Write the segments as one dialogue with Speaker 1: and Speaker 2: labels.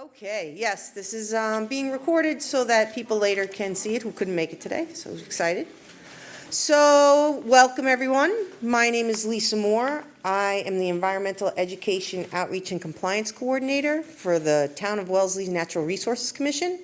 Speaker 1: Okay, yes, this is being recorded so that people later can see it who couldn't make it today, so excited. So, welcome everyone. My name is Lisa Moore. I am the Environmental Education Outreach and Compliance Coordinator for the Town of Wellesley's Natural Resources Commission.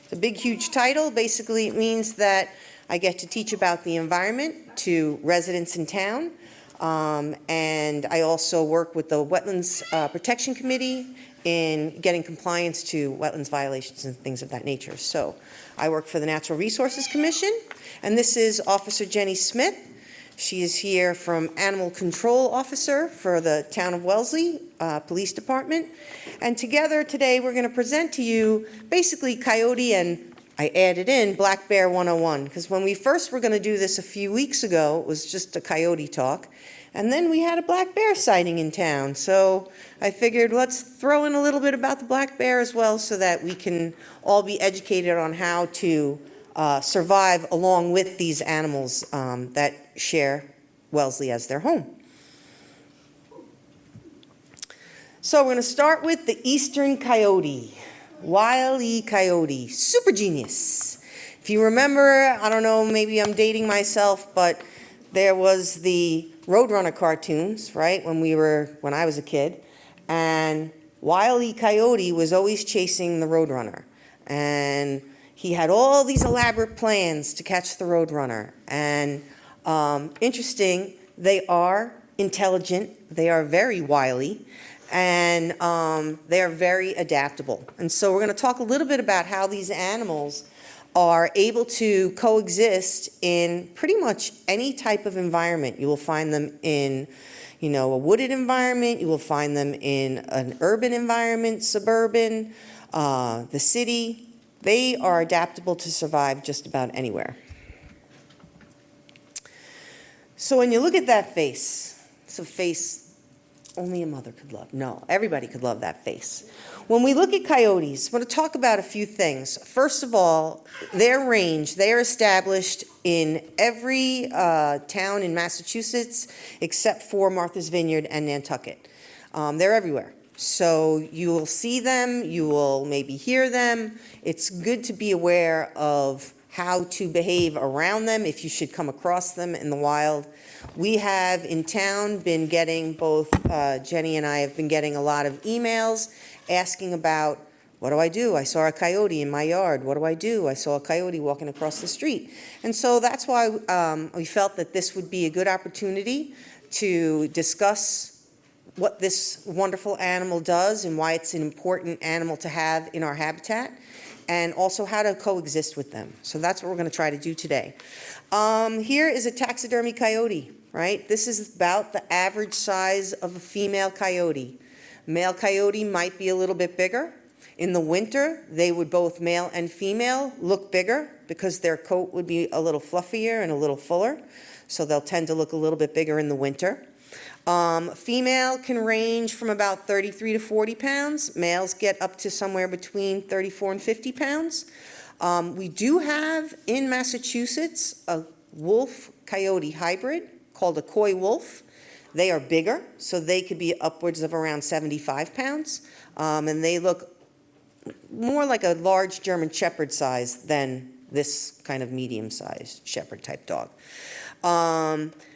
Speaker 1: It's a big, huge title. Basically, it means that I get to teach about the environment to residents in town. And I also work with the Wetlands Protection Committee in getting compliance to wetlands violations and things of that nature. So I work for the Natural Resources Commission, and this is Officer Jenny Smith. She is here from Animal Control Officer for the Town of Wellesley Police Department. And together today we're going to present to you basically Coyote and I added in Black Bear 101, because when we first were going to do this a few weeks ago, it was just a coyote talk. And then we had a black bear sighting in town. So I figured let's throw in a little bit about the black bear as well so that we can all be educated on how to survive along with these animals that share Wellesley as their home. So we're going to start with the eastern coyote. Wile E. Coyote, super genius. If you remember, I don't know, maybe I'm dating myself, but there was the Roadrunner cartoons, right, when I was a kid, and Wile E. Coyote was always chasing the Roadrunner, and he had all these elaborate plans to catch the Roadrunner, and interesting, they are intelligent, they are very wily, and they are very adaptable. And so we're going to talk a little bit about how these animals are able to coexist in pretty much any type of environment. You will find them in, a wooded environment. You will find them in an urban environment, suburban, the city. They are adaptable to survive just about anywhere. So when you look at that face, it's a face only a mother could love. No, everybody could love that face. When we look at coyotes, I want to talk about a few things. First of all, their range, they are established in every town in Massachusetts except for Martha's Vineyard and Nantucket. They're everywhere. So you will see them, you will maybe hear them. It's good to be aware of how to behave around them if you should come across them in the wild. We have in town been getting, both Jenny and I have been getting a lot of emails asking about, what do I do? I saw a coyote in my yard. What do I do? I saw a coyote walking across the street. And so that's why we felt that this would be a good opportunity to discuss what this wonderful animal does and why it's an important animal to have in our habitat, and also how to coexist with them. So that's what we're going to try to do today. Here is a taxidermy coyote, right? This is about the average size of a female coyote. Male coyote might be a little bit bigger. In the winter, they would, both male and female, look bigger because their coat would be a little fluffier and a little fuller. So they'll tend to look a little bit bigger in the winter. Female can range from about 33 to 40 pounds. Males get up to somewhere between 34 and 50 pounds. We do have in Massachusetts a wolf-coyote hybrid called a coy wolf. They are bigger, so they could be upwards of around 75 pounds. And they look more like a large German Shepherd size than this kind of medium-sized Shepherd-type dog.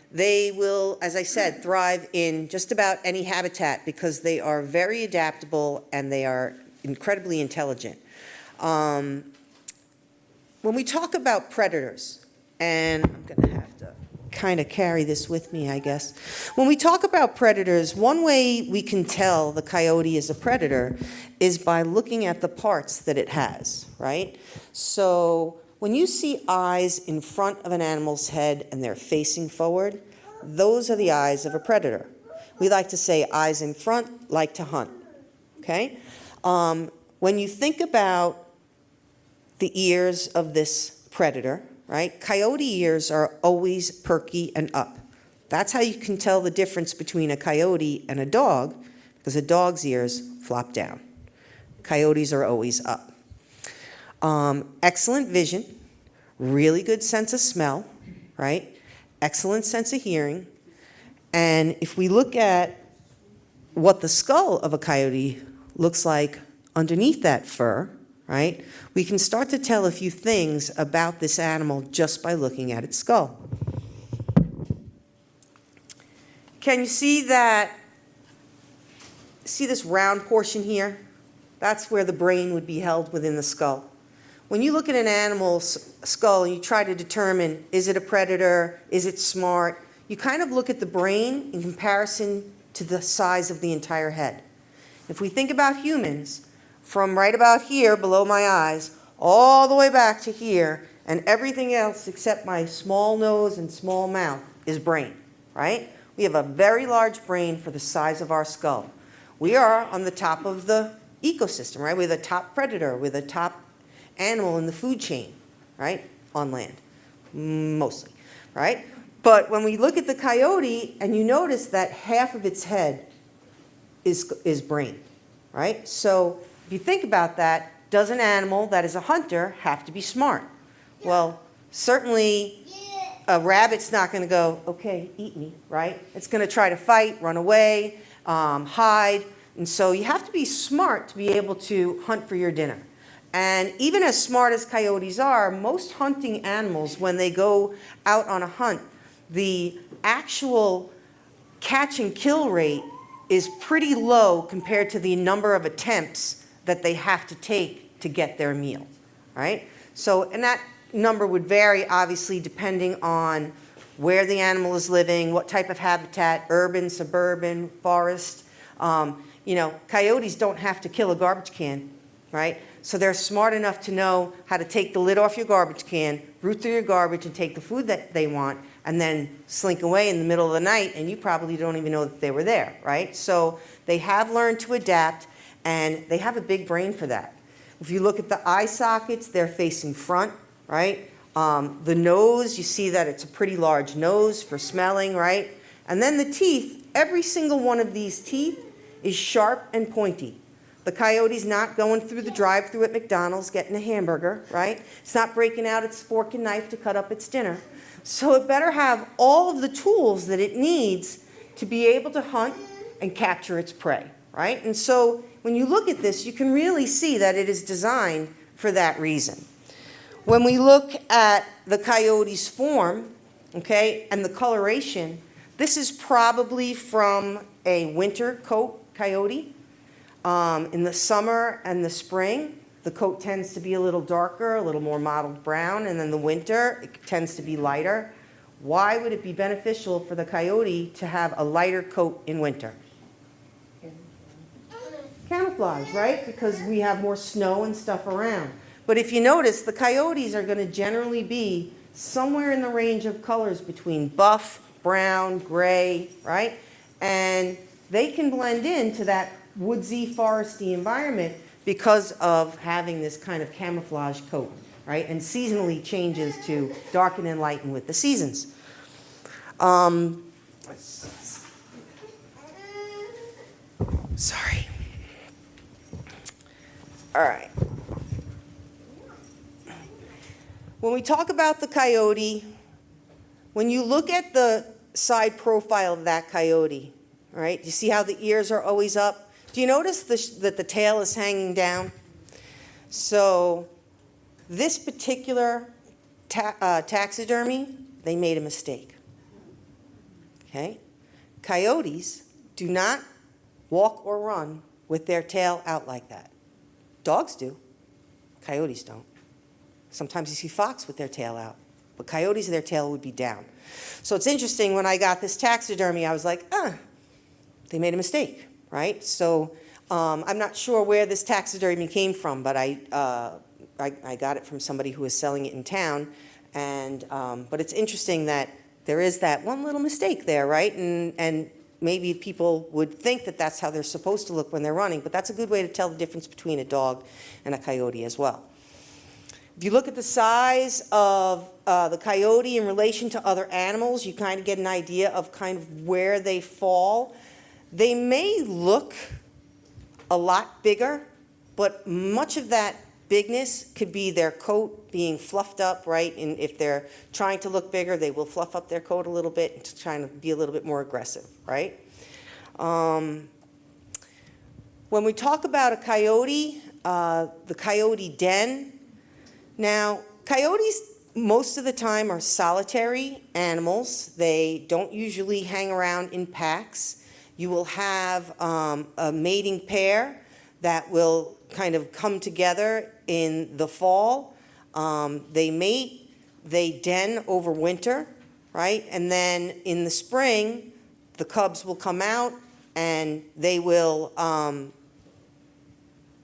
Speaker 1: They will, as I said, thrive in just about any habitat because they are very adaptable and they are incredibly intelligent. When we talk about predators, and I'm going to have to kind of carry this with me, I guess. When we talk about predators, one way we can tell the coyote is a predator is by looking at the parts that it has, right? So when you see eyes in front of an animal's head and they're facing forward, those are the eyes of a predator. We like to say eyes in front, like to hunt, okay? When you think about the ears of this predator, right? Coyote ears are always perky and up. That's how you can tell the difference between a coyote and a dog, because a dog's ears flop down. Coyotes are always up. Excellent vision, really good sense of smell, right? Excellent sense of hearing. And if we look at what the skull of a coyote looks like underneath that fur, right, we can start to tell a few things about this animal just by looking at its skull. Can you see that? See this round portion here? That's where the brain would be held within the skull. When you look at an animal's skull and you try to determine, is it a predator, is it smart, you kind of look at the brain in comparison to the size of the entire head. If we think about humans, from right about here, below my eyes, all the way back to here, and everything else except my small nose and small mouth is brain, right? We have a very large brain for the size of our skull. We are on the top of the ecosystem, right? We're the top predator, we're the top animal in the food chain, right? On land, mostly, right? But when we look at the coyote and you notice that half of its head is brain, right? So if you think about that, does an animal that is a hunter have to be smart? Well, certainly a rabbit's not going to go, okay, eat me, right? It's going to try to fight, run away, hide. And so you have to be smart to be able to hunt for your dinner. And even as smart as coyotes are, most hunting animals, when they go out on a hunt, the actual catch and kill rate is pretty low compared to the number of attempts that they have to take to get their meal, right? So, and that number would vary, obviously, depending on where the animal is living, what type of habitat, urban, suburban, forest. Coyotes don't have to kill a garbage can, right? So they're smart enough to know how to take the lid off your garbage can, root through your garbage and take the food that they want, and then slink away in the middle of the night, and you probably don't even know that they were there, right? So they have learned to adapt, and they have a big brain for that. If you look at the eye sockets, they're facing front, right? The nose, you see that it's a pretty large nose for smelling, right? And then the teeth, every single one of these teeth is sharp and pointy. The coyote's not going through the drive-thru at McDonald's getting a hamburger, right? It's not breaking out its fork and knife to cut up its dinner. So it better have all of the tools that it needs to be able to hunt and capture its prey, right? And so when you look at this, you can really see that it is designed for that reason. When we look at the coyote's form, okay, and the coloration, this is probably from a winter coat coyote. In the summer and the spring, the coat tends to be a little darker, a little more mottled brown, and then the winter, it tends to be lighter. Why would it be beneficial for the coyote to have a lighter coat in winter? Camouflage, right? Because we have more snow and stuff around. But if you notice, the coyotes are going to generally be somewhere in the range of colors between buff, brown, gray, right? And they can blend into that woodsy, foresty environment because of having this kind of camouflage coat, right? And seasonally changes to darken and lighten with the seasons. Sorry. All right. When we talk about the coyote, when you look at the side profile of that coyote, all right, you see how the ears are always up? Do you notice that the tail is hanging down? So this particular taxidermy, they made a mistake. Okay? Coyotes do not walk or run with their tail out like that. Dogs do. Coyotes don't. Sometimes you see fox with their tail out. But coyotes, their tail would be down. So it's interesting, when I got this taxidermy, I was like, they made a mistake. Right? So I'm not sure where this taxidermy came from, but I got it from somebody who was selling it in town. And but it's interesting that there is that one little mistake there, right? And maybe people would think that that's how they're supposed to look when they're running, but that's a good way to tell the difference between a dog and a coyote as well. If you look at the size of the coyote in relation to other animals, you kind of get an idea of kind of where they fall. They may look a lot bigger, but much of that bigness could be their coat being fluffed up, right? And if they're trying to look bigger, they will fluff up their coat a little bit to try to be a little bit more aggressive, right? When we talk about a coyote, the coyote den. Now, coyotes most of the time are solitary animals. They don't usually hang around in packs. You will have a mating pair that will kind of come together in the fall. They mate, they den over winter, right? And then in the spring, the cubs will come out and they will,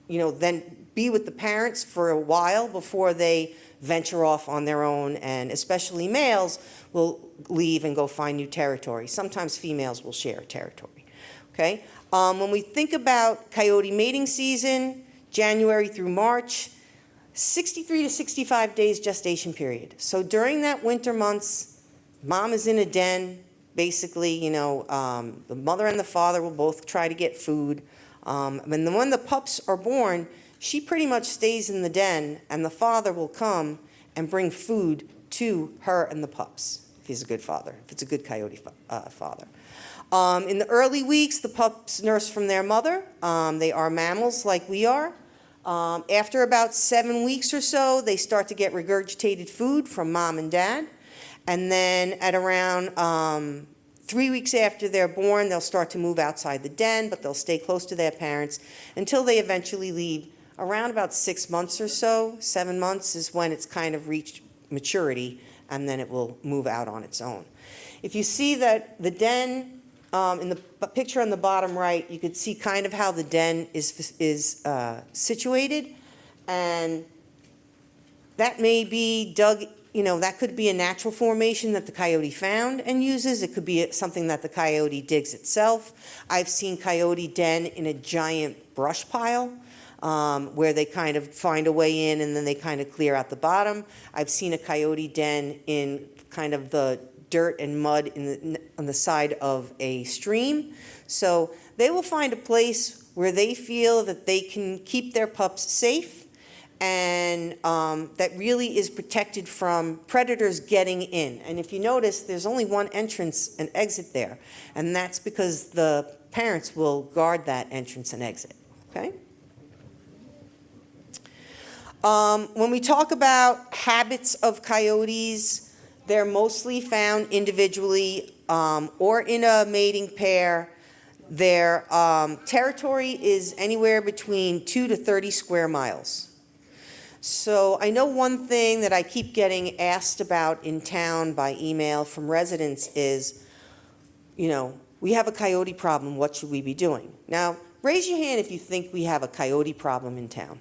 Speaker 1: then be with the parents for a while before they venture off on their own, and especially males will leave and go find new territory. Sometimes females will share territory, okay? When we think about coyote mating season, January through March, 63 to 65 days gestation period. So during that winter months, mom is in a den, basically, the mother and the father will both try to get food. And then when the pups are born, she pretty much stays in the den, and the father will come and bring food to her and the pups, if he's a good father, if it's a good coyote father. In the early weeks, the pups nurse from their mother. They are mammals like we are. After about 7 weeks or so, they start to get regurgitated food from mom and dad. And then at around 3 weeks after they're born, they'll start to move outside the den, but they'll stay close to their parents until they eventually leave. Around about 6 months or so, 7 months is when it's kind of reached maturity, and then it will move out on its own. If you see that the den, in the picture on the bottom right, you could see kind of how the den is situated, and that may be dug, that could be a natural formation that the coyote found and uses. It could be something that the coyote digs itself. I've seen coyote den in a giant brush pile, where they kind of find a way in and then they kind of clear out the bottom. I've seen a coyote den in kind of the dirt and mud on the side of a stream. So they will find a place where they feel that they can keep their pups safe, and that really is protected from predators getting in. And if you notice, there's only one entrance and exit there, and that's because the parents will guard that entrance and exit, okay? When we talk about habits of coyotes, they're mostly found individually or in a mating pair. Their territory is anywhere between 2 to 30 square miles. So I know one thing that I keep getting asked about in town by email from residents is, we have a coyote problem, what should we be doing? Now, raise your hand if you think we have a coyote problem in town.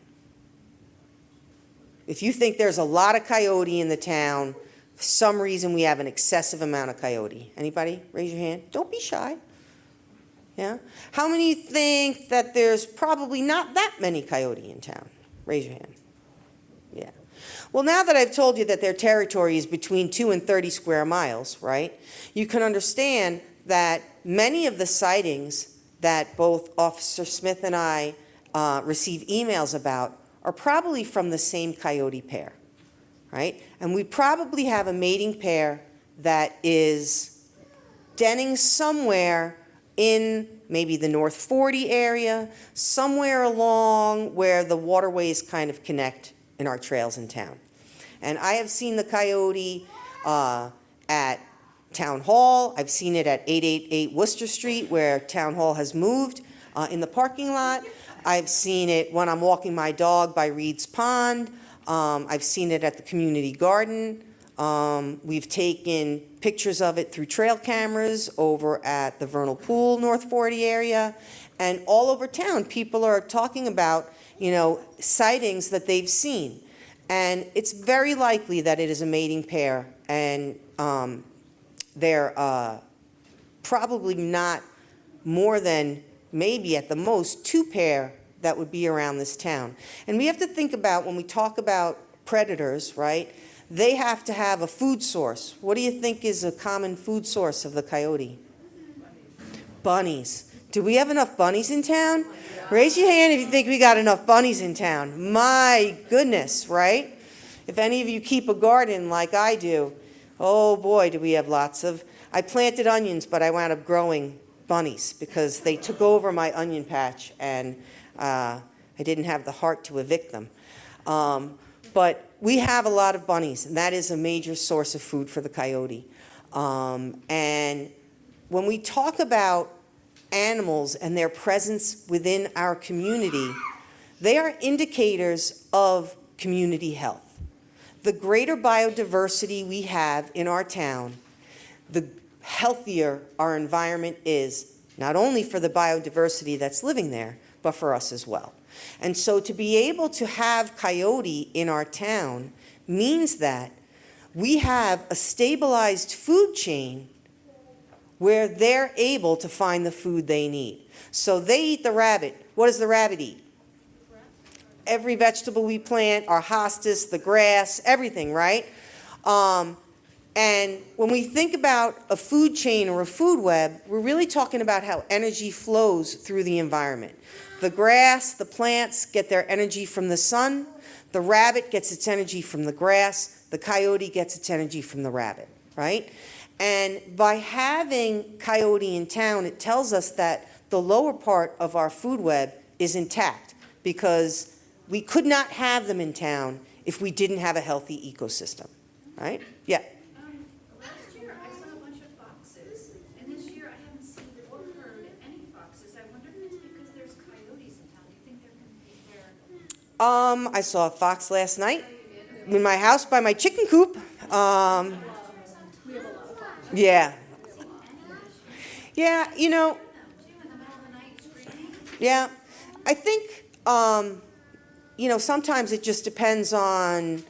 Speaker 1: If you think there's a lot of coyote in the town, for some reason we have an excessive amount of coyote. Anybody? Raise your hand. Don't be shy. Yeah? How many think that there's probably not that many coyote in town? Raise your hand. Yeah. Well, now that I've told you that their territory is between 2 and 30 square miles, right, you can understand that many of the sightings that both Officer Smith and I receive emails about are probably from the same coyote pair, right? And we probably have a mating pair that is denning somewhere in maybe the North 40 area, somewhere along where the waterways kind of connect in our trails in town. And I have seen the coyote at Town Hall. I've seen it at 888 Worcester Street, where Town Hall has moved, in the parking lot. I've seen it when I'm walking my dog by Reed's Pond. I've seen it at the community garden. We've taken pictures of it through trail cameras over at the Vernal Pool, North 40 area. And all over town, people are talking about, sightings that they've seen. And it's very likely that it is a mating pair, and they're probably not more than maybe at the most 2 pair that would be around this town. And we have to think about, when we talk about predators, right, they have to have a food source. What do you think is a common food source of the coyote? Bunnies. Do we have enough bunnies in town? Raise your hand if you think we got enough bunnies in town. My goodness, right? If any of you keep a garden like I do, oh boy, do we have lots of. I planted onions, but I wound up growing bunnies because they took over my onion patch, and I I didn't have the heart to evict them. But we have a lot of bunnies, and that is a major source of food for the coyote. And when we talk about animals and their presence within our community, they are indicators of community health. The greater biodiversity we have in our town, the healthier our environment is, not only for the biodiversity that's living there, but for us as well. And so to be able to have coyote in our town means that we have a stabilized food chain where they're able to find the food they need. So they eat the rabbit. What does the rabbit eat? Every vegetable we plant, our hostas, the grass, everything, right? And when we think about a food chain or a food web, we're really talking about how energy flows through the environment. The grass, the plants get their energy from the sun. The rabbit gets its energy from the grass. The coyote gets its energy from the rabbit, right? And by having coyote in town, it tells us that the lower part of our food web is intact, because we could not have them in town if we didn't have a healthy ecosystem, right? Yeah.
Speaker 2: Last year I saw a bunch of foxes, and this year I haven't seen or heard any foxes. I wonder if it's because there's coyotes in town. Do you think they're
Speaker 1: I saw a fox last night in my house by my chicken coop. Yeah. Yeah, you know, yeah, I think, you know, sometimes it just depends on,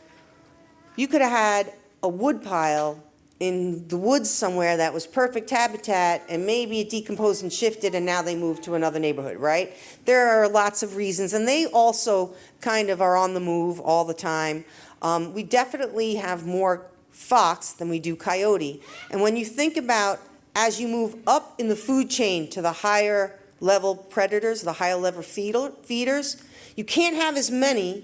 Speaker 1: you could have had a wood pile in the woods somewhere that was perfect habitat, and maybe it decomposed and shifted, and now they moved to another neighborhood, right? There are lots of reasons, and they also kind of are on the move all the time. We definitely have more fox than we do coyote. And when you think about, as you move up in the food chain to the higher level predators, the higher level feeders, you can't have as many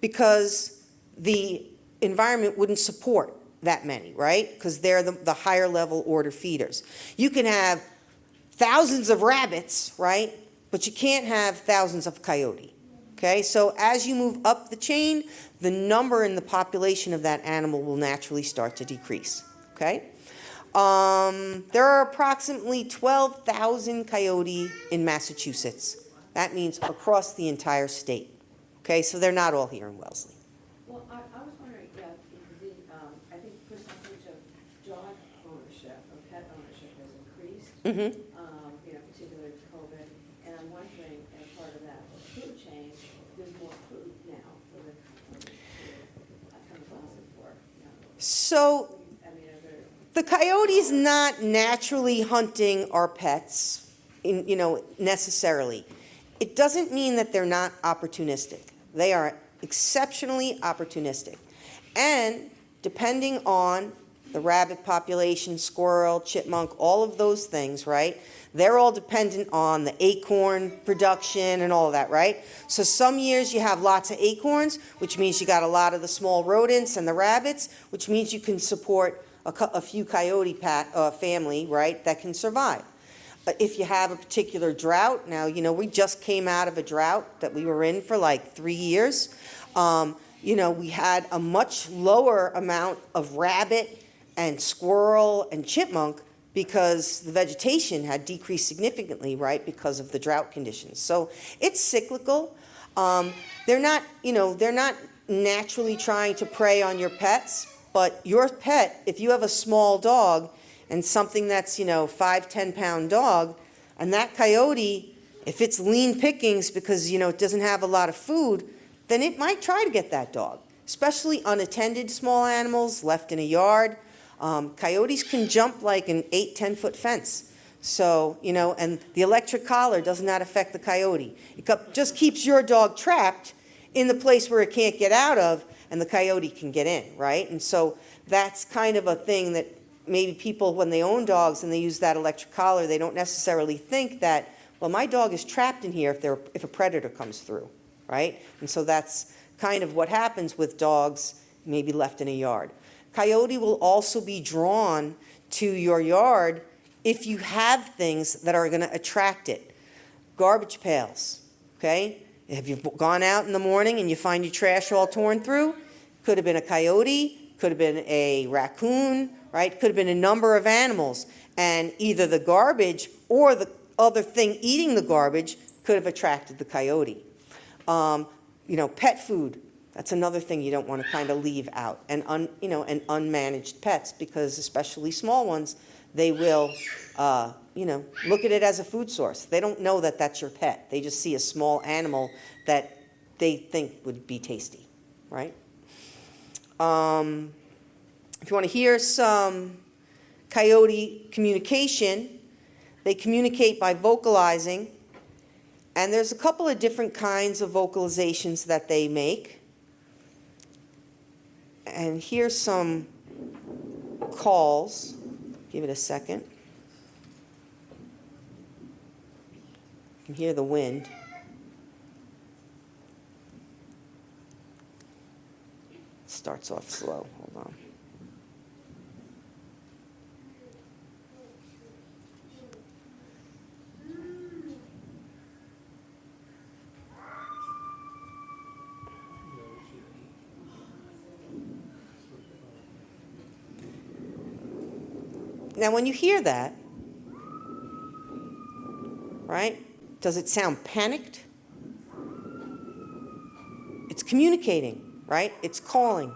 Speaker 1: because the environment wouldn't support that many, right? Because they're the higher level order feeders. You can have thousands of rabbits, right? But you can't have thousands of coyote. Okay, so as you move up the chain, the number and the population of that animal will naturally start to decrease. Okay, there are approximately 12,000 coyote in Massachusetts. That means across the entire state. Okay, so they're not all here in Wellesley.
Speaker 3: Well, I was wondering, yeah, the, I think percentage of dog ownership or pet ownership has increased, you know, particularly with COVID. And I'm wondering, as part of that food chain, there's more food now for the kind of closet for. You know,
Speaker 1: So
Speaker 3: I mean, are there,
Speaker 1: the coyote's not naturally hunting our pets, you know, necessarily. It doesn't mean that they're not opportunistic. They are exceptionally opportunistic. And depending on the rabbit population, squirrel, chipmunk, all of those things, right? They're all dependent on the acorn production and all of that, right? So some years you have lots of acorns, which means you got a lot of the small rodents and the rabbits, which means you can support a few coyote family, right, that can survive. But if you have a particular drought, now, you know, we just came out of a drought that we were in for like 3 years. You know, we had a much lower amount of rabbit and squirrel and chipmunk because the vegetation had decreased significantly, right, because of the drought conditions. So it's cyclical. They're not, you know, they're not naturally trying to prey on your pets, but your pet, if you have a small dog and something that's, you know, 5-10 pound dog, and that coyote, if it's lean pickings because, you know, it doesn't have a lot of food, then it might try to get that dog, especially unattended small animals left in a yard. Coyotes can jump like an 8-10 foot fence. So, you know, and the electric collar does not affect the coyote. It just keeps your dog trapped in the place where it can't get out of, and the coyote can get in, right? And so that's kind of a thing that maybe people, when they own dogs and they use that electric collar, they don't necessarily think that, well, my dog is trapped in here if a predator comes through, right? And so that's kind of what happens with dogs maybe left in a yard. Coyote will also be drawn to your yard if you have things that are going to attract it. Garbage pails, okay? Have you gone out in the morning and you find your trash all torn through? Could have been a coyote, could have been a raccoon, right? Could have been a number of animals. And either the garbage or the other thing eating the garbage could have attracted the coyote. Pet food, that's another thing you don't want to kind of leave out. And unmanaged pets, because especially small ones, they will, look at it as a food source. They don't know that that's your pet. They just see a small animal that they think would be tasty, right? If you want to hear some coyote communication, they communicate by vocalizing. And there's a couple of different kinds of vocalizations that they make. And here's some calls. Give it a second. You can hear the wind. Starts off slow. Hold on. Now, when you hear that, right, does it sound panicked? It's communicating, right? It's calling.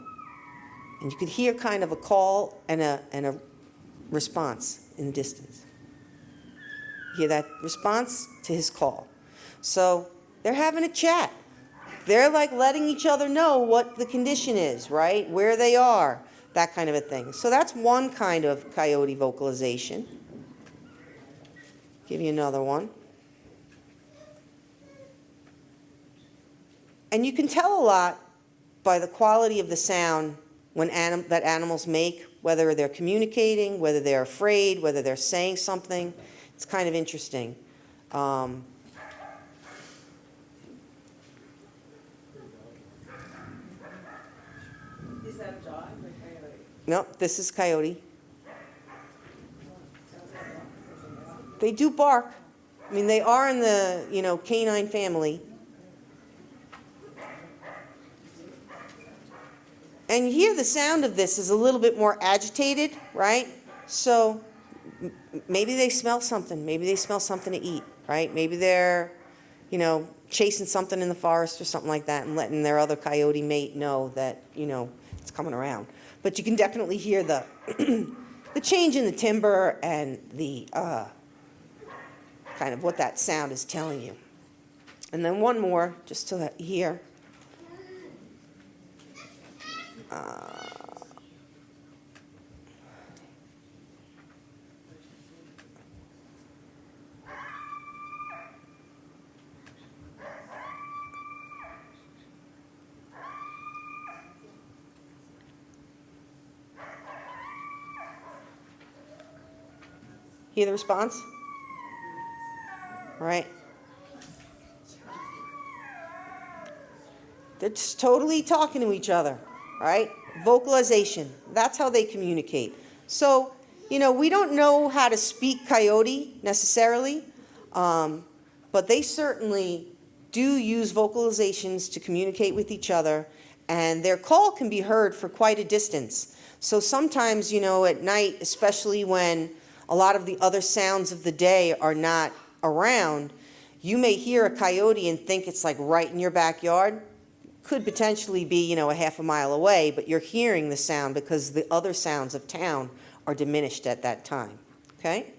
Speaker 1: And you could hear kind of a call and a response in the distance. You hear that response to his call. So they're having a chat. They're like letting each other know what the condition is, right? Where they are. That kind of a thing. So that's one kind of coyote vocalization. Give you another one. And you can tell a lot by the quality of the sound that animals make, whether they're communicating, whether they're afraid, whether they're saying something. It's kind of interesting.
Speaker 3: Is that a dog or coyote?
Speaker 1: No, this is coyote.
Speaker 3: Sounds like a dog.
Speaker 1: They do bark. I mean, they are in the, canine family. And you hear the sound of this is a little bit more agitated, right? So maybe they smell something. Maybe they smell something to eat, right? Maybe they're, chasing something in the forest or something like that and letting their other coyote mate know that, it's coming around. But you can definitely hear the the change in the timbre and the kind of what that sound is telling you. And then one more, just to hear. Hear the response? Right? They're just totally talking to each other, right? Vocalization. That's how they communicate. So, we don't know how to speak coyote necessarily, but they certainly do use vocalizations to communicate with each other, and their call can be heard for quite a distance. So sometimes, at night, especially when a lot of the other sounds of the day are not around, you may hear a coyote and think it's like right in your backyard. Could potentially be, a half a mile away, but you're hearing the sound because the other sounds of town are diminished at that time, okay?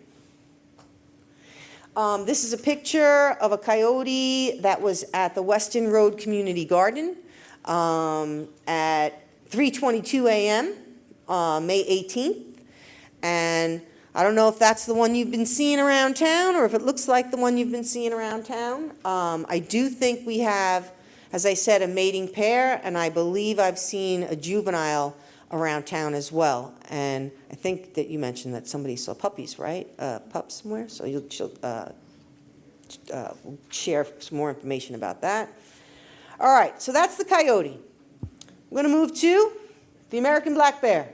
Speaker 1: This is a picture of a coyote that was at the Weston Road Community Garden at 3:22 a.m., May 18th. And I don't know if that's the one you've been seeing around town or if it looks like the one you've been seeing around town. I do think we have, as I said, a mating pair, and I believe I've seen a juvenile around town as well. And I think that you mentioned that somebody saw puppies, right? Pups somewhere, so you'll share some more information about that. All right, so that's the coyote. We're going to move to the American black bear.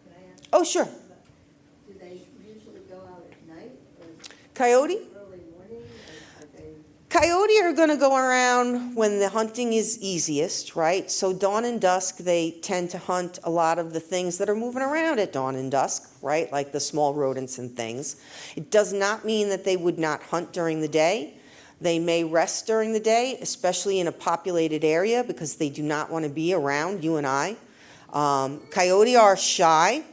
Speaker 4: Can I ask,
Speaker 1: Oh, sure.
Speaker 4: do they usually go out at night or is it
Speaker 1: Coyote?
Speaker 4: early morning or are they?
Speaker 1: Coyote are going to go around when the hunting is easiest, right? So dawn and dusk, they tend to hunt a lot of the things that are moving around at dawn and dusk, right? Like the small rodents and things. It does not mean that they would not hunt during the day. They may rest during the day, especially in a populated area, because they do not want to be around you and I. Coyote are shy.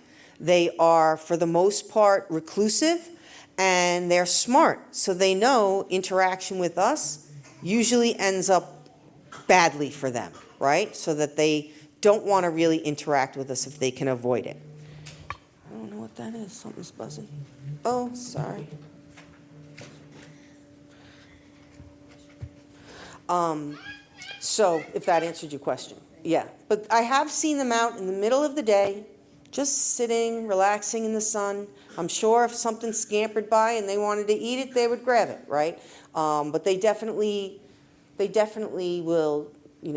Speaker 1: They are, for the most part, reclusive. And they're smart, so they know interaction with us usually ends up badly for them, right? So that they don't want to really interact with us if they can avoid it. I don't know what that is. Something's buzzing. Oh, sorry. So if that answered your question, yeah. But I have seen them out in the middle of the day, just sitting, relaxing in the sun. I'm sure if something scampered by and they wanted to eat it, they would grab it, right? But they definitely will,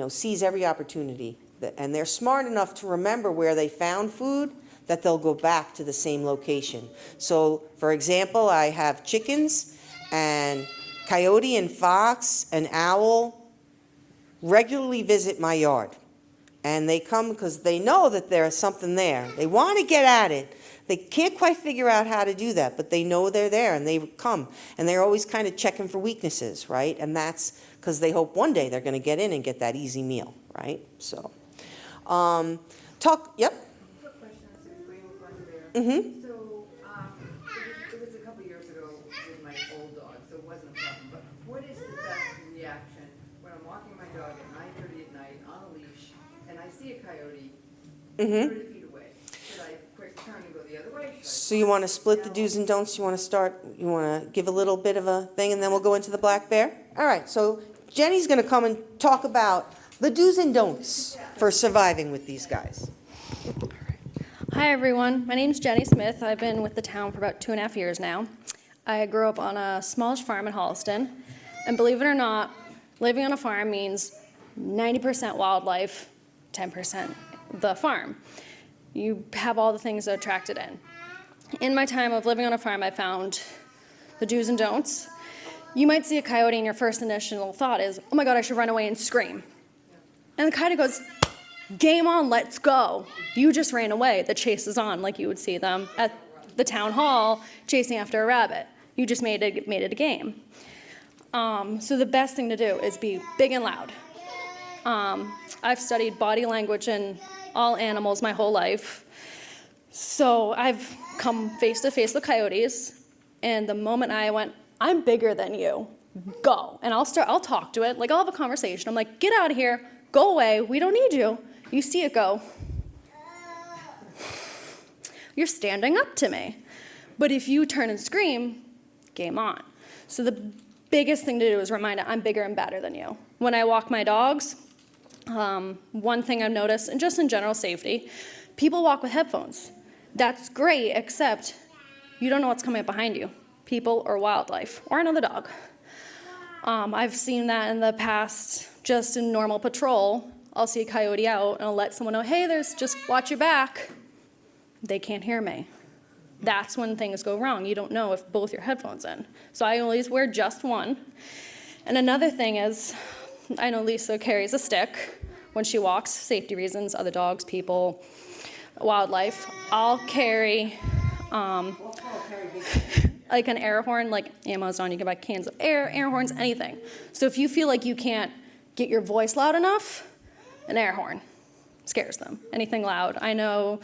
Speaker 1: seize every opportunity. And they're smart enough to remember where they found food that they'll go back to the same location. So, for example, I have chickens, and coyote and fox and owl regularly visit my yard. And they come because they know that there's something there. They want to get at it. They can't quite figure out how to do that, but they know they're there, and they come. And they're always kind of checking for weaknesses, right? And that's because they hope one day they're going to get in and get that easy meal, right? So, yep.
Speaker 5: Quick question, I see before you move on to there.
Speaker 1: Mm-hmm.
Speaker 5: So, it was a couple years ago with my old dog, so it wasn't a problem, but what is the best reaction when I'm walking my dog at 9:30 at night on a leash, and I see a coyote 30 feet away? Should I quick turn and go the other way?
Speaker 1: So you want to split the do's and don'ts? You want to give a little bit of a thing, and then we'll go into the black bear? All right, so Jenny's going to come and talk about the do's and don'ts for surviving with these guys.
Speaker 6: Hi everyone, my name's Jenny Smith. I've been with the town for about 2.5 years now. I grew up on a smallish farm in Holliston, and believe it or not, living on a farm means 90% wildlife, 10% the farm. You have all the things that attract it in. In my time of living on a farm, I found the do's and don'ts. You might see a coyote and your first initial thought is, oh my God, I should run away and scream. And the coyote goes, game on, let's go. You just ran away. The chase is on, like you would see them at the town hall chasing after a rabbit. You just made it a game. So the best thing to do is be big and loud. I've studied body language in all animals my whole life. So I've come face to face with coyotes, and the moment I went, I'm bigger than you, go. And I'll talk to it, like I'll have a conversation. I'm like, get out of here, go away, we don't need you. You see it go. You're standing up to me. But if you turn and scream, game on. So the biggest thing to do is remind it, I'm bigger and badder than you. When I walk my dogs, one thing I've noticed, and just in general safety, people walk with headphones. That's great, except you don't know what's coming up behind you, people or wildlife, or another dog. I've seen that in the past, just in normal patrol. I'll see a coyote out, and I'll let someone know, hey, just watch your back. They can't hear me. That's when things go wrong. You don't know if both your headphones in. So I always wear just one. And another thing is, I know Lisa carries a stick when she walks, safety reasons, other dogs, people, wildlife. I'll carry like an air horn, like Amazon, you can buy cans of air horns, anything. So if you feel like you can't get your voice loud enough, an air horn scares them. Anything loud. I know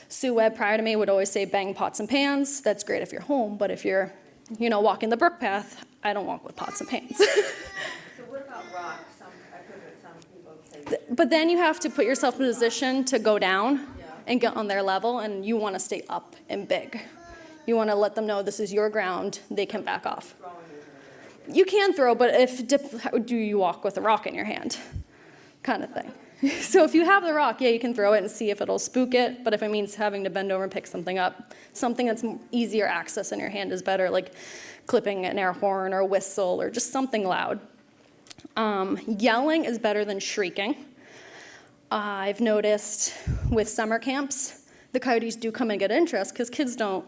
Speaker 6: Sue Webb prior to me would always say bang pots and pans. That's great if you're home, but if you're, walking the brook path, I don't walk with pots and pans.
Speaker 3: So what about rocks? I've heard that some people say.
Speaker 6: But then you have to put yourself in a position to go down and get on their level, and you want to stay up and big. You want to let them know this is your ground, they can back off. You can throw, but do you walk with a rock in your hand? Kind of thing. So if you have the rock, you can throw it and see if it'll spook it, but if it means having to bend over and pick something up, something that's easier access in your hand is better, like clipping an air horn or a whistle or just something loud. Yelling is better than shrieking. I've noticed with summer camps, the coyotes do come and get interest because kids don't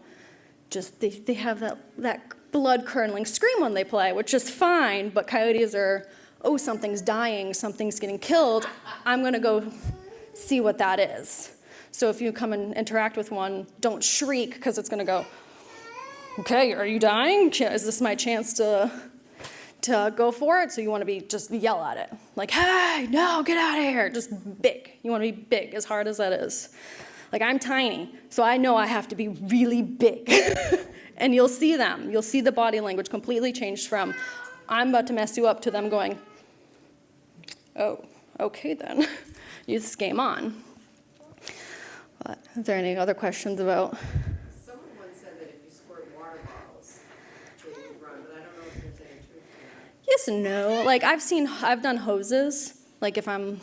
Speaker 6: they have that blood-curdling scream when they play, which is fine, but coyotes are, oh, something's dying, something's getting killed, I'm going to go see what that is. So if you come and interact with one, don't shriek, because it's going to go, okay, are you dying? Is this my chance to go for it? So you want to be, just yell at it. Like, hey, no, get out of here. Just big. You want to be big, as hard as that is. Like, I'm tiny, so I know I have to be really big. And you'll see them. You'll see the body language completely changed from, I'm about to mess you up, to them going, oh, okay then. This game on. But is there any other questions about?
Speaker 5: Someone once said that if you squirt water bottles, they would run, but I don't know if there's any truth to that.
Speaker 6: Yes and no. Like I've done hoses, like if I'm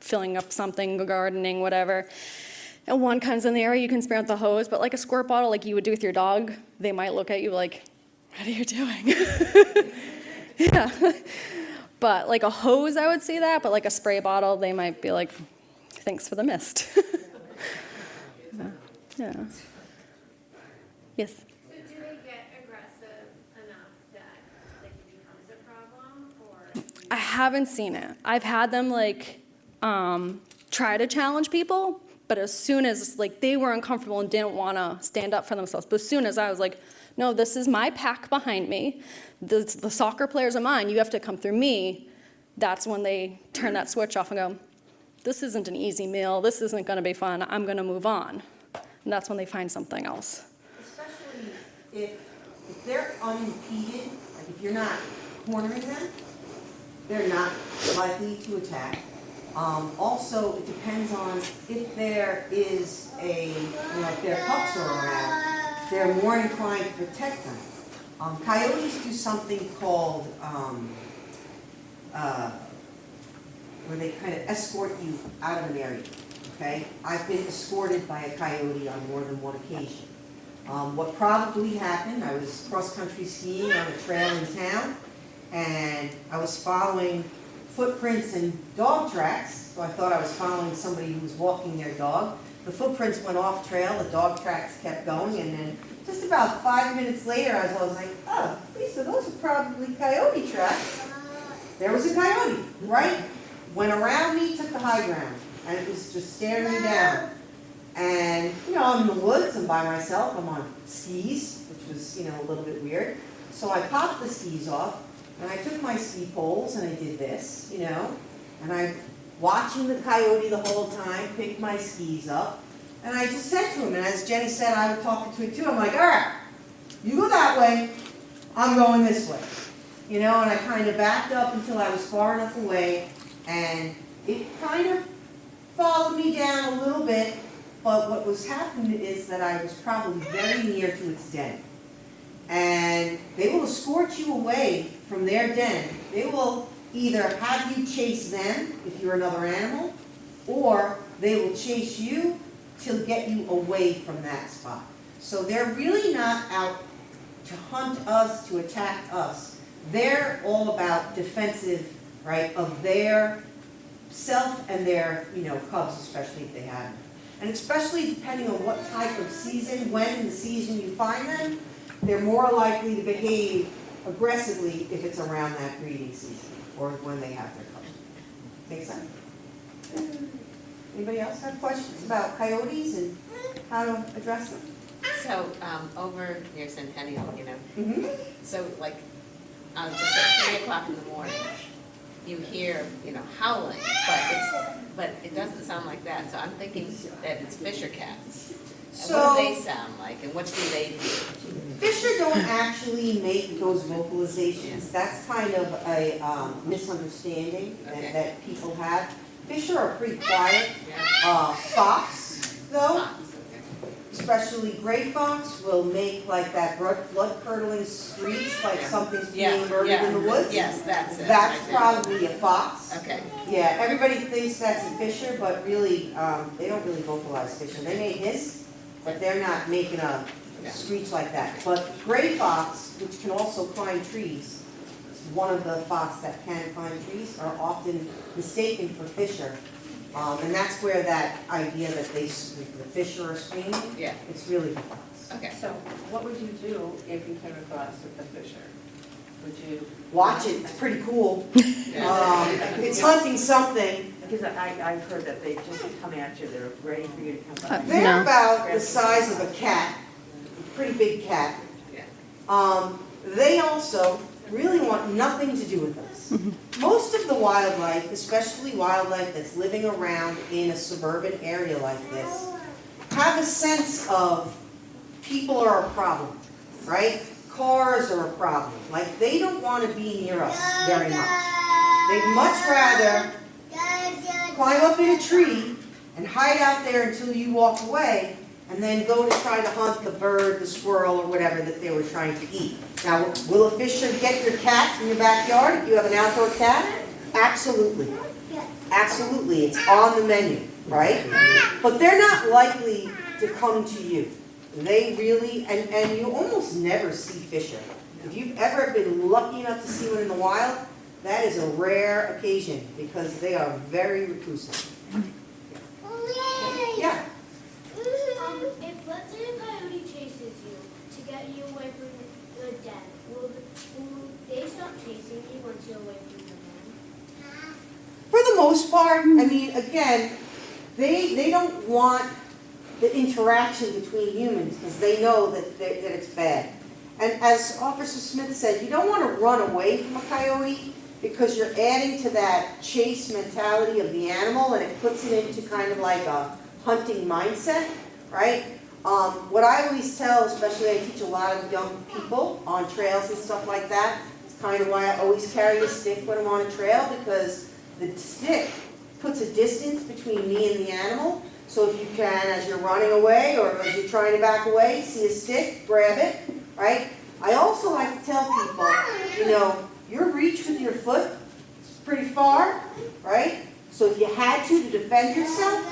Speaker 6: filling up something, gardening, whatever, and one comes in the area, you can spray out the hose, but like a squirt bottle, like you would do with your dog, they might look at you like, what are you doing? Yeah. But like a hose, I would say that, but like a spray bottle, they might be like, thanks for the mist. Yeah. Yes.
Speaker 2: So do they get aggressive enough that like it becomes a problem, or?
Speaker 6: I haven't seen it. I've had them like try to challenge people, but as soon as like they were uncomfortable and didn't want to stand up for themselves, but as soon as I was like, no, this is my pack behind me, the soccer players are mine, you have to come through me, that's when they turn that switch off and go, this isn't an easy meal, this isn't going to be fun, I'm going to move on. And that's when they find something else.
Speaker 1: Especially if they're unimpeded, like if you're not cornering them, they're not likely to attack. Also, it depends on if there is if their pups are around, they're more inclined to protect them. Coyotes do something called, where they kind of escort you out of an area, okay? I've been escorted by a coyote on more than one occasion. What probably happened, I was cross-country skiing on a trail in town, and I was following footprints and dog tracks, so I thought I was following somebody who was walking their dog. The footprints went off trail, the dog tracks kept going, and then just about 5 minutes later, I was like, oh, Lisa, those are probably coyote tracks. There was a coyote, right? Went around me, took the high ground, and it was just staring me down. And, I'm in the woods, I'm by myself, I'm on skis, which was, a little bit weird. So I popped the skis off, and I took my ski poles, and I did this, and I'm watching the coyote the whole time, picked my skis up, and I just said to him, and as Jenny said, I was talking to him too, I'm like, all right, you go that way, I'm going this way. And I kind of backed up until I was far enough away, and it kind of followed me down a little bit, but what was happening is that I was probably very near to its den. And they will escort you away from their den. They will either have you chase them if you're another animal, or they will chase you to get you away from that spot. So they're really not out to hunt us, to attack us. They're all about defensive, right, of their self and their, cubs, especially if they have them. And especially depending on what type of season, when in the season you find them, they're more likely to behave aggressively if it's around that breeding season or when they have their cubs. Make sense? Anybody else have questions about coyotes and how to address them?
Speaker 7: So, over near Centennial,
Speaker 1: Mm-hmm.
Speaker 7: so like, just at 3 o'clock in the morning, you hear, howling, but it doesn't sound like that, so I'm thinking that it's fisher cats. And what do they sound like, and what do they do?
Speaker 1: Fisher don't actually make those vocalizations. That's kind of a misunderstanding
Speaker 7: Okay.
Speaker 1: that people have. Fisher are pretty quiet.
Speaker 7: Yeah.
Speaker 1: Fox, though,
Speaker 7: Fox, okay.
Speaker 1: especially gray fox, will make like that blood-curdling screech, like something's
Speaker 7: Yeah,
Speaker 1: being murdered
Speaker 7: yeah.
Speaker 1: in the woods.
Speaker 7: Yes, that's it.
Speaker 1: That's
Speaker 7: right there.
Speaker 1: probably a fox.
Speaker 7: Okay,
Speaker 1: Yeah, everybody thinks that's a fisher, but really, they don't really vocalize fisher. They may hiss, but they're not making a
Speaker 7: Yeah.
Speaker 1: screech like that. But gray fox, which can also climb trees, one of the fox that can climb trees, are often mistaken for fisher. And that's where that idea that the fisher are screaming,
Speaker 7: yeah,
Speaker 1: it's really the fox.
Speaker 7: okay.
Speaker 3: So what would you do if you came across a fisher? Would you?
Speaker 1: Watch it, it's pretty cool. It's hunting something.
Speaker 3: Because I've heard that they just come at you, they're ready for you to come by.
Speaker 1: They're
Speaker 6: No.
Speaker 1: about the size of a cat, a pretty big cat.
Speaker 3: Yeah.
Speaker 1: They also really want nothing to do with us. Most of the wildlife, especially wildlife that's living around in a suburban area like this, have a sense of people are a problem, right? Cars are a problem. Like, they don't want to be near us very much. They'd much rather climb up in a tree and hide out there until you walk away, and then go to try to hunt the bird, the squirrel, or whatever that they were trying to eat. Now, will a fisher get your cat in your backyard if you have an outdoor cat? Absolutely. Absolutely, it's on the menu, right? But they're not likely to come to you. They really, and you almost never see fisher. If you've ever been lucky enough to see one in the wild, that is a rare occasion because they are very reclusive. Yeah.
Speaker 8: If let's say a coyote chases you to get you away from the den, will they stop chasing you once you're away from the den?
Speaker 1: For the most part, I mean, again, they don't want the interaction between humans because they know that it's bad. And as Officer Smith said, you don't want to run away from a coyote because you're adding to that chase mentality of the animal, and it puts it into kind of like a hunting mindset, right? What I always tell, especially I teach a lot of young people on trails and stuff like that, it's kind of why I always carry a stick when I'm on a trail, because the stick puts a distance between me and the animal. So if you can, as you're running away or as you're trying to back away, see a stick, grab it, right? I also like to tell people, you know, your reach with your foot is pretty far, right? So if you had to defend yourself,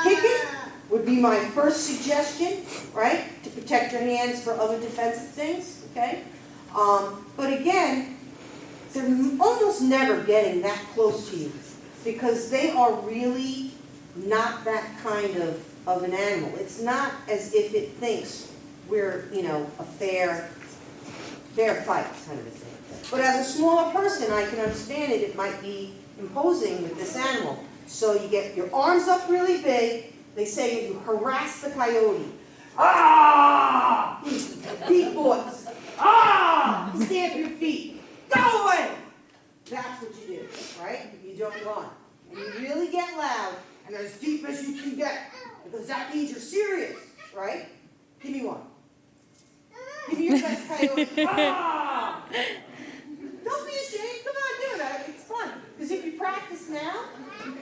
Speaker 1: kick it would be my first suggestion, right? To protect your hands for other defensive things, okay? But again, they're almost never getting that close to you because they are really not that kind of an animal. It's not as if it thinks we're, you know, a fair fight kind of a thing. But as a smaller person, I can understand it. It might be imposing with this animal. So you get your arms up really big. They say you harass the coyote. Ah! Deep voice. Ah! Stamp your feet. Go away! That's what you do, right? You don't run. And you really get loud and as deep as you can get. Because that means you're serious, right? Give me one. Give me your best coyote. Ah! Don't be ashamed. Come on, do it. It's fun. Because if you practice now,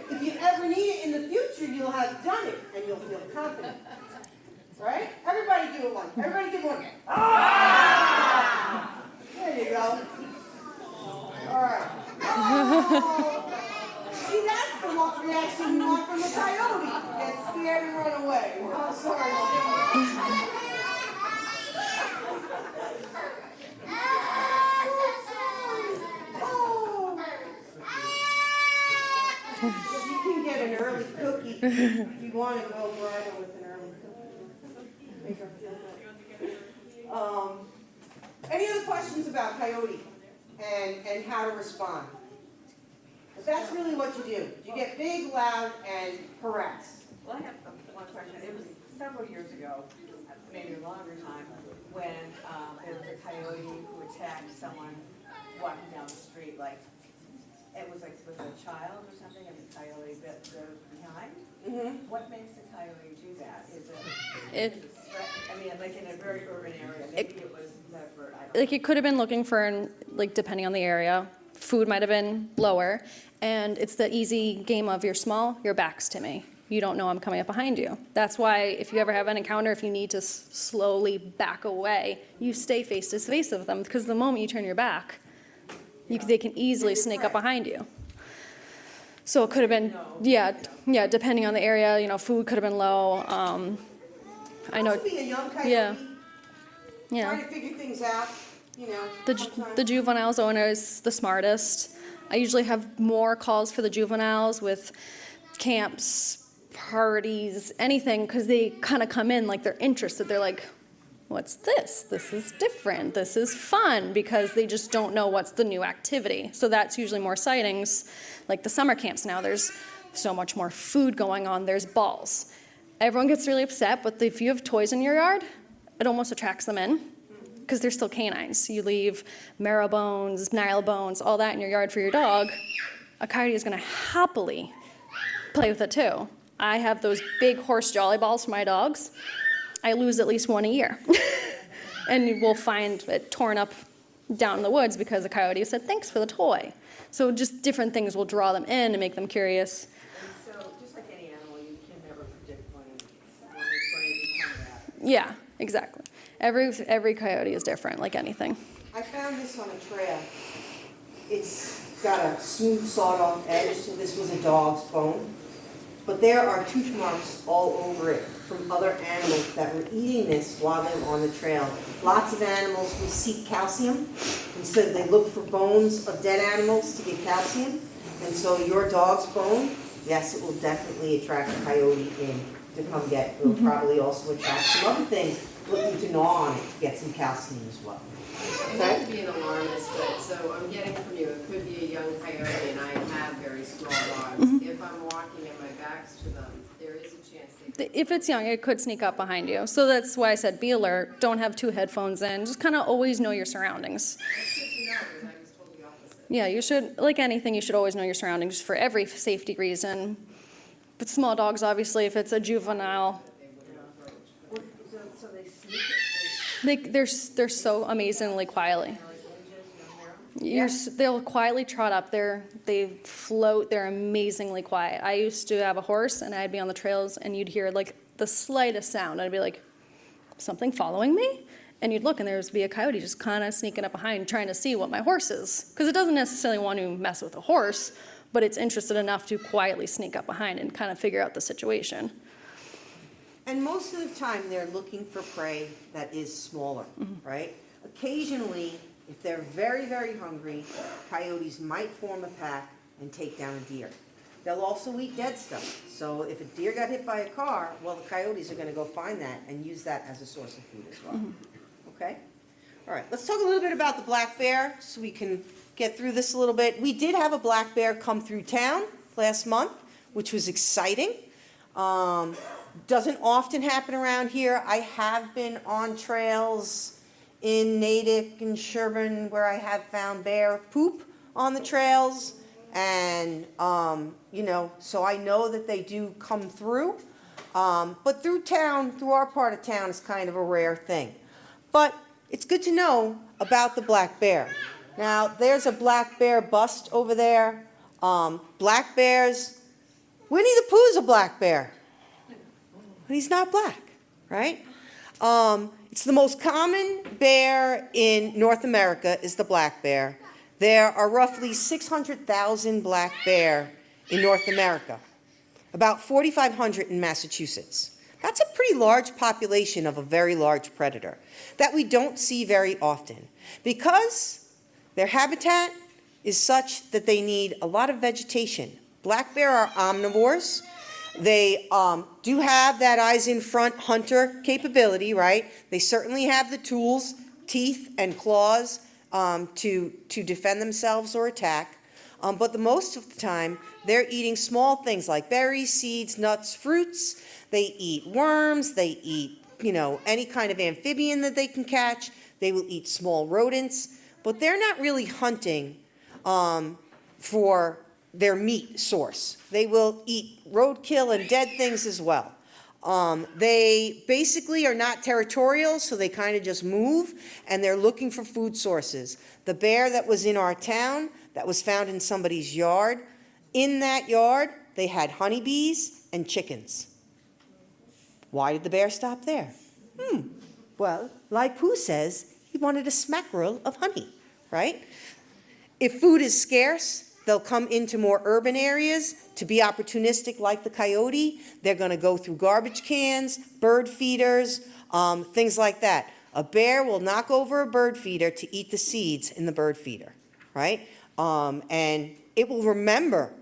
Speaker 1: if you ever need it in the future, you'll have done it and you'll feel confident. Right? Everybody do it once. Everybody give one. Ah! There you go. All right. Oh. See, that's the reaction you want from a coyote. Get scared and run away. Oh, sorry. You can get an early cookie if you want to go bridal with an early cookie. Make her feel good. Any other questions about coyote and how to respond? But that's really what you do. You get big, loud, and harass.
Speaker 3: Well, I have one question. It was several years ago, maybe a longer time, when there was a coyote who attacked someone walking down the street, like, it was like with a child or something, and the coyote bit behind.
Speaker 1: Mm-hmm.
Speaker 3: What makes the coyote do that? Is
Speaker 6: It-
Speaker 3: I mean, like in a very urban area, maybe it was Medford, I don't know.
Speaker 6: Like, it could have been looking for, like, depending on the area, food might have been lower, and it's the easy game of you're small, your back's to me. You don't know I'm coming up behind you. That's why if you ever have an encounter, if you need to slowly back away, you stay face to face with them, because the moment you turn your back, they can easily sneak up behind you. So it could have been, yeah, depending on the area, you know, food could have been low. I know,
Speaker 1: Also being a young coyote,
Speaker 6: yeah,
Speaker 1: trying
Speaker 6: yeah.
Speaker 1: to figure things out, you know.
Speaker 6: The
Speaker 1: sometimes.
Speaker 6: juveniles owner is the smartest. I usually have more calls for the juveniles with camps, parties, anything, because they kind of come in like they're interested. They're like, what's this? This is different. This is fun, because they just don't know what's the new activity. So that's usually more sightings. Like the summer camps now, there's so much more food going on. There's balls. Everyone gets really upset, but if you have toys in your yard, it almost attracts them in, because they're still canines. You leave marrow bones, Nile bones, all that in your yard for your dog, a coyote is going to happily play with it too. I have those big horse jolly balls for my dogs. I lose at least one a year. And you will find it torn up down in the woods because the coyote said, thanks for the toy. So just different things will draw them in and make them curious.
Speaker 3: And so, just like any animal, you can never predict when it's going to become that.
Speaker 6: Yeah, exactly. Every coyote is different, like anything.
Speaker 1: I found this on a trail. It's got a smooth sawed-off edge, so this was a dog's bone. But there are tooth marks all over it from other animals that were eating this while they were on the trail. Lots of animals will seek calcium, and so they look for bones of dead animals to get calcium. And so your dog's bone, yes, it will definitely attract a coyote in to come get. It will probably also attract some other things looking to gnaw on it to get some calcium as well.
Speaker 9: Not to be an alarmist, but so I'm getting from you, it could be a young coyote, and I have very small dogs. If I'm walking and my back's to them, there is a chance they could.
Speaker 6: If it's young, it could sneak up behind you. So that's why I said be alert. Don't have two headphones in. Just kind of always know your surroundings.
Speaker 9: It's good to know, because I was told the opposite.
Speaker 6: Yeah, you should, like anything, you should always know your surroundings just for every safety reason. But small dogs, obviously, if it's a juvenile,
Speaker 3: So they sneak it,
Speaker 6: they're so amazingly quietly. They'll quietly trot up there. They float. They're amazingly quiet. I used to have a horse, and I'd be on the trails, and you'd hear like the slightest sound. I'd be like, something following me? And you'd look, and there'd be a coyote just kind of sneaking up behind, trying to see what my horse is. Because it doesn't necessarily want to mess with the horse, but it's interested enough to quietly sneak up behind and kind of figure out the situation.
Speaker 1: And most of the time, they're looking for prey that is smaller, right? Occasionally, if they're very, very hungry, coyotes might form a pack and take down a deer. They'll also eat dead stuff. So if a deer got hit by a car, well, the coyotes are going to go find that and use that as a source of food as well. Okay? All right, let's talk a little bit about the black bear so we can get through this a little bit. We did have a black bear come through town last month, which was exciting. Doesn't often happen around here. I have been on trails in Natick and Sherburne where I have found bear poop on the trails. And, so I know that they do come through. But through town, through our part of town, is kind of a rare thing. But it's good to know about the black bear. Now, there's a black bear bust over there. Black bears, Winnie the Pooh's a black bear. But he's not black, right? It's the most common bear in North America is the black bear. There are roughly 600,000 black bear in North America, about 4,500 in Massachusetts. That's a pretty large population of a very large predator that we don't see very often because their habitat is such that they need a lot of vegetation. Black bear are omnivores. They do have that eyes in front hunter capability, right? They certainly have the tools, teeth and claws to defend themselves or attack. But the most of the time, they're eating small things like berries, seeds, nuts, fruits. They eat worms. They eat, any kind of amphibian that they can catch. They will eat small rodents. But they're not really hunting for their meat source. They will eat roadkill and dead things as well. They basically are not territorial, so they kind of just move, and they're looking for food sources. The bear that was in our town, that was found in somebody's yard, in that yard, they had honeybees and chickens. Why did the bear stop there? Well, like Pooh says, he wanted a smackerel of honey, right? If food is scarce, they'll come into more urban areas to be opportunistic like the coyote. They're going to go through garbage cans, bird feeders, things like that. A bear will knock over a bird feeder to eat the seeds in the bird feeder, right? And it will remember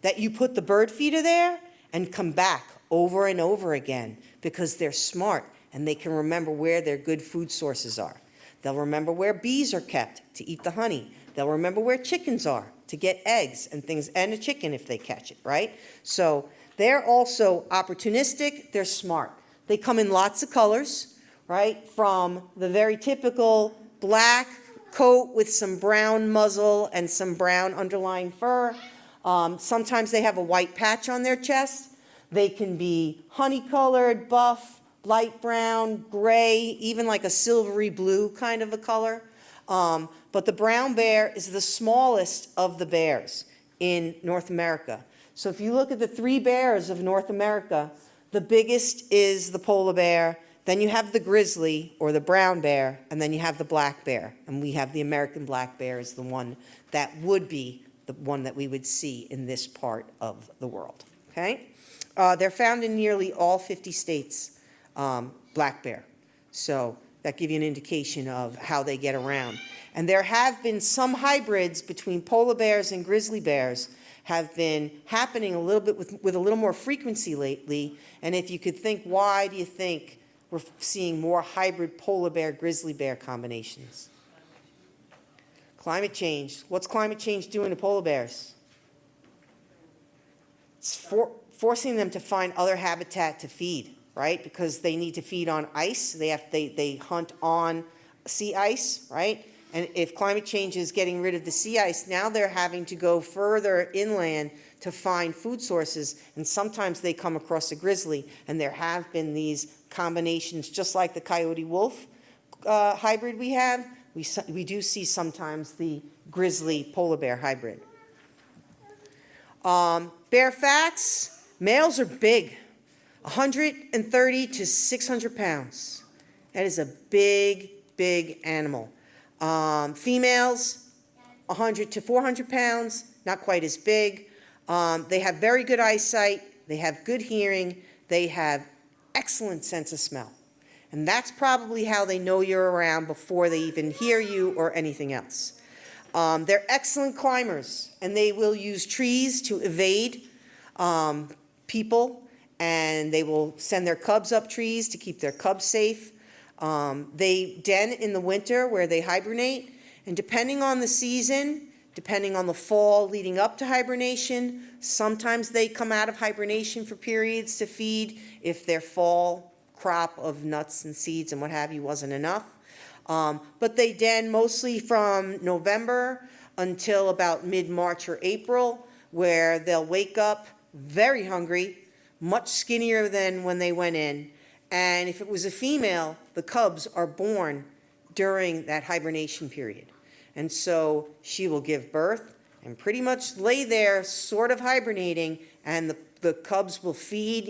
Speaker 1: that you put the bird feeder there and come back over and over again because they're smart and they can remember where their good food sources are. They'll remember where bees are kept to eat the honey. They'll remember where chickens are to get eggs and things, and a chicken if they catch it, right? So they're also opportunistic, they're smart. They come in lots of colors, right? From the very typical black coat with some brown muzzle and some brown underlying fur. Sometimes they have a white patch on their chest. They can be honey-colored, buff, light brown, gray, even like a silvery blue kind of a color. But the brown bear is the smallest of the bears in North America. So if you look at the 3 bears of North America, the biggest is the polar bear, then you have the grizzly or the brown bear, and then you have the black bear. And we have the American black bear as the one that would be the one that we would see in this part of the world, okay? They're found in nearly all 50 states, black bear. So that gives you an indication of how they get around. And there have been some hybrids between polar bears and grizzly bears have been happening a little bit with a little more frequency lately. And if you could think, why do you think we're seeing more hybrid polar bear, grizzly bear combinations? Climate change. What's climate change doing to polar bears? It's forcing them to find other habitat to feed, right? Because they need to feed on ice. They hunt on sea ice, right? And if climate change is getting rid of the sea ice, now they're having to go further inland to find food sources. And sometimes they come across a grizzly, and there have been these combinations, just like the coyote wolf hybrid we have. We do see sometimes the grizzly polar bear hybrid. Bear facts, males are big, 130 to 600 pounds. That is a big, big animal. Females, 100 to 400 pounds, not quite as big. They have very good eyesight, they have good hearing, they have excellent sense of smell. And that's probably how they know you're around before they even hear you or anything else. They're excellent climbers, and they will use trees to evade people, and they will send their cubs up trees to keep their cubs safe. They den in the winter where they hibernate, and depending on the season, depending on the fall leading up to hibernation, sometimes they come out of hibernation for periods to feed if their fall crop of nuts and seeds and what have you wasn't enough. But they den mostly from November until about mid-March or April, where they'll wake up very hungry, much skinnier than when they went in. And if it was a female, the cubs are born during that hibernation period. And so she will give birth and pretty much lay there sort of hibernating, and the cubs will feed,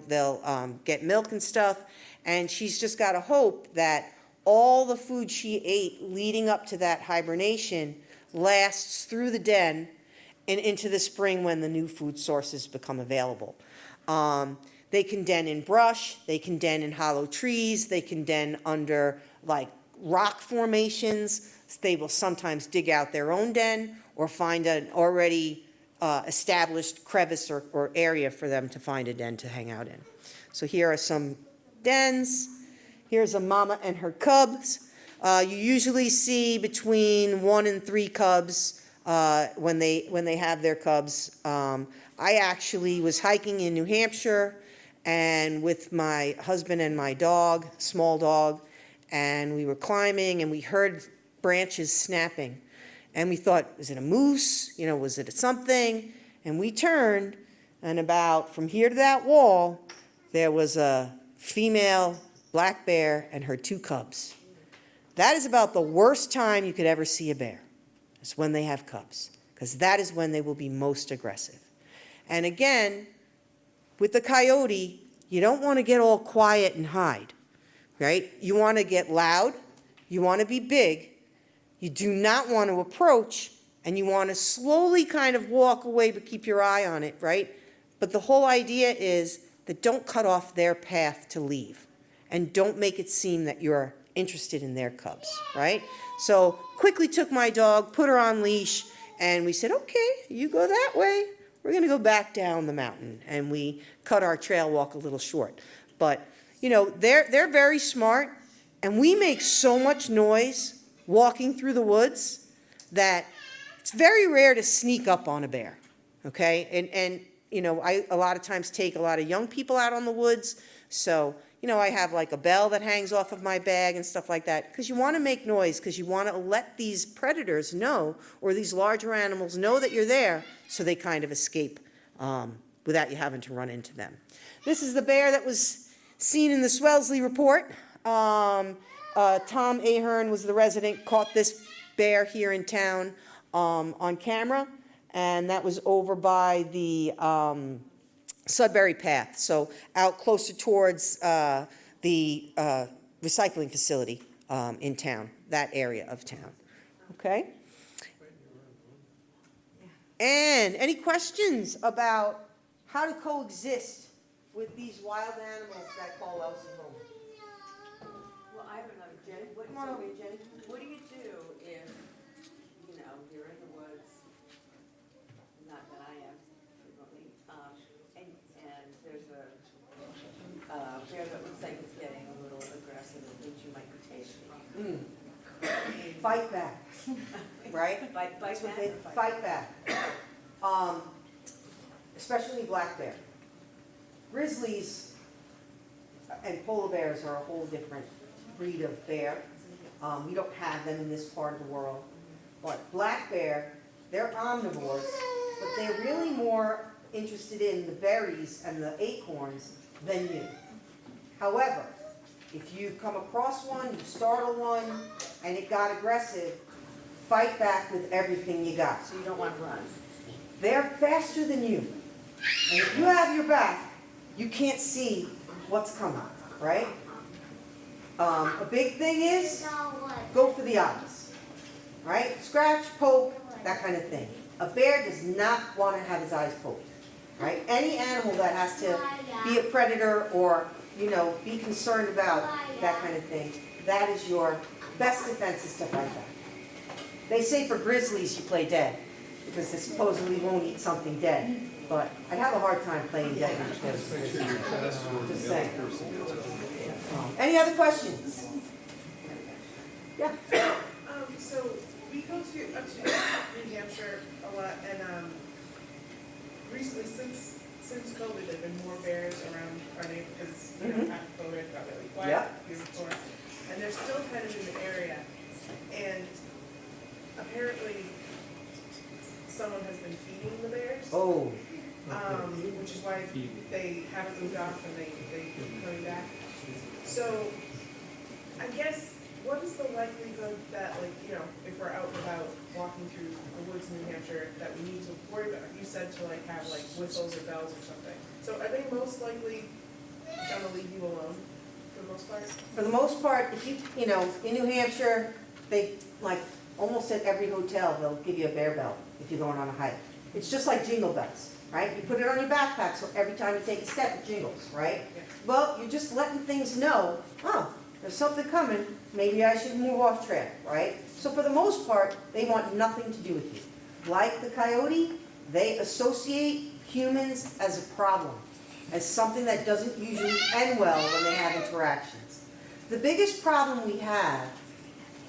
Speaker 1: they'll get milk and stuff, and she's just got to hope that all the food she ate leading up to that hibernation lasts through the den and into the spring when the new food sources become available. They can den in brush, they can den in hollow trees, they can den under like rock formations. They will sometimes dig out their own den or find an already established crevice or area for them to find a den to hang out in. So here are some dens. Here's a mama and her cubs. You usually see between 1 and 3 cubs when they have their cubs. I actually was hiking in New Hampshire and with my husband and my dog, small dog, and we were climbing and we heard branches snapping. And we thought, is it a moose? Was it something? And we turned, and about from here to that wall, there was a female black bear and her 2 cubs. That is about the worst time you could ever see a bear. It's when they have cubs, because that is when they will be most aggressive. And again, with the coyote, you don't want to get all quiet and hide, right? You want to get loud, you want to be big, you do not want to approach, and you want to slowly kind of walk away but keep your eye on it, right? But the whole idea is that don't cut off their path to leave, and don't make it seem that you're interested in their cubs, right? So quickly took my dog, put her on leash, and we said, okay, you go that way. We're going to go back down the mountain. And we cut our trail walk a little short. But you know, they're very smart, and we make so much noise walking through the woods that it's very rare to sneak up on a bear, okay? And you know, I a lot of times take a lot of young people out on the woods, so, you know, I have like a bell that hangs off of my bag and stuff like that, because you want to make noise, because you want to let these predators know, or these larger animals know that you're there, so they kind of escape without you having to run into them. This is the bear that was seen in the Wellesley report. Tom Ahern was the resident, caught this bear here in town on camera, and that was over by the Sudbury Path, so out closer towards the recycling facility in town, that area of town. Okay? And any questions about how to coexist with these wild animals that call Wellesley home?
Speaker 3: Well, I have another, Jenny, what,
Speaker 1: Come on over here, Jenny.
Speaker 3: what do you do if, you know, you're in the woods, not that I am frequently, and there's a bear that looks like it's getting a little aggressive and thinks you might be tasting.
Speaker 1: Fight back, right?
Speaker 3: Bite
Speaker 1: That's what
Speaker 3: back
Speaker 1: they,
Speaker 3: or
Speaker 1: fight back. Especially black bear. Grizzlies and polar bears are a whole different breed of bear. We don't have them in this part of the world. But black bear, they're omnivores, but they're really more interested in the berries and the acorns than you. However, if you come across one, you startle one, and it got aggressive, fight back with everything you got.
Speaker 3: So you don't want to run.
Speaker 1: They're faster than you. And if you have your back, you can't see what's coming, right? A big thing is, go for the eyes, right? Scratch, poke, that kind of thing. A bear does not want to have his eyes poked, right? Any animal that has to be a predator or, you know, be concerned about that kind of thing, that is your best defense, is to fight back. They say for grizzlies you play dead, because they supposedly won't eat something dead. But I have a hard time playing dead because, just saying. Any other questions? Yeah.
Speaker 10: So we go to up to New Hampshire a lot, and recently since COVID, there've been more bears around our neighborhood because after COVID it got really quiet years before, and they're still kind of in the area, and apparently someone has been feeding the bears.
Speaker 1: Oh.
Speaker 10: Which is why they haven't moved off and they keep coming back. So, I guess, what is the likelihood that, like, you know, if we're out and about walking through the woods in New Hampshire, that we need to worry about? You said to, like, have, like, whistles or bells or something. So are they most likely gonna leave you alone for the most part?
Speaker 1: For the most part, if you know, in New Hampshire, they, like, almost at every hotel, they'll give you a bear bell if you're going on a hike. It's just like jingle bells. Right? You put it on your backpack so every time you take a step it jingles, right?
Speaker 10: Yeah.
Speaker 1: Well, you're just letting things know, oh, there's something coming, maybe I should move off track, right? So for the most part, they want nothing to do with you. Like the coyote, they associate humans as a problem, as something that doesn't usually end well when they have interactions. The biggest problem we have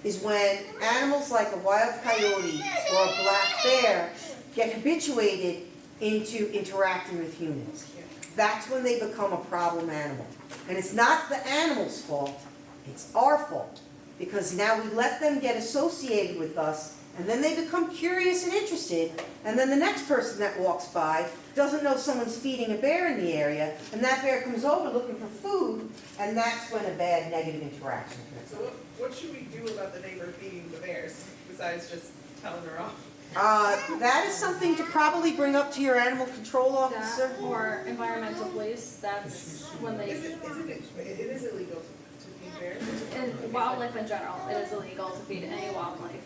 Speaker 1: is when animals like a wild coyote or a black bear get habituated into interacting with humans. That's when they become a problem animal. And it's not the animal's fault, it's our fault. Because now we let them get associated with us, and then they become curious and interested, and then the next person that walks by doesn't know someone's feeding a bear in the area, and that bear comes over looking for food, and that's when a bad negative interaction occurs.
Speaker 10: So what should we do about the neighbor feeding the bears, besides just telling her off?
Speaker 1: That is something to probably bring up to your animal control officer.
Speaker 6: That or environmental police, that's when they,
Speaker 10: It is illegal to feed bears?
Speaker 6: and wildlife in general, it is illegal to feed any wildlife.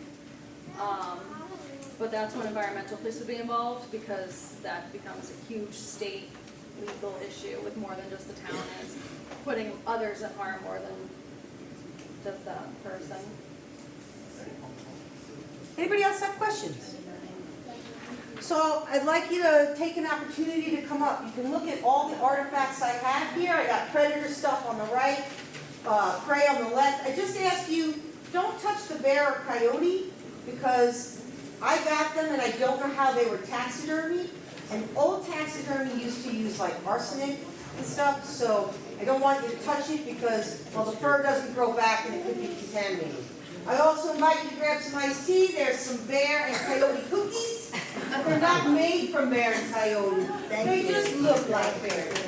Speaker 6: But that's when environmental police would be involved, because that becomes a huge state legal issue with more than just the town is putting others at harm more than just that person.
Speaker 1: Anybody else have questions? So I'd like you to take an opportunity to come up. You can look at all the artifacts I have here. I got predator stuff on the right, prey on the left. I just ask you, don't touch the bear or coyote because I got them and I don't know how they were taxidermied. And old taxidermy used to use like arsenic and stuff, so I don't want you to touch it because, well, the fur doesn't grow back and it could be contaminated. I also invite you to grab some iced tea. There's some bear and coyote cookies. They're not made from bear and coyote. They just look like bears.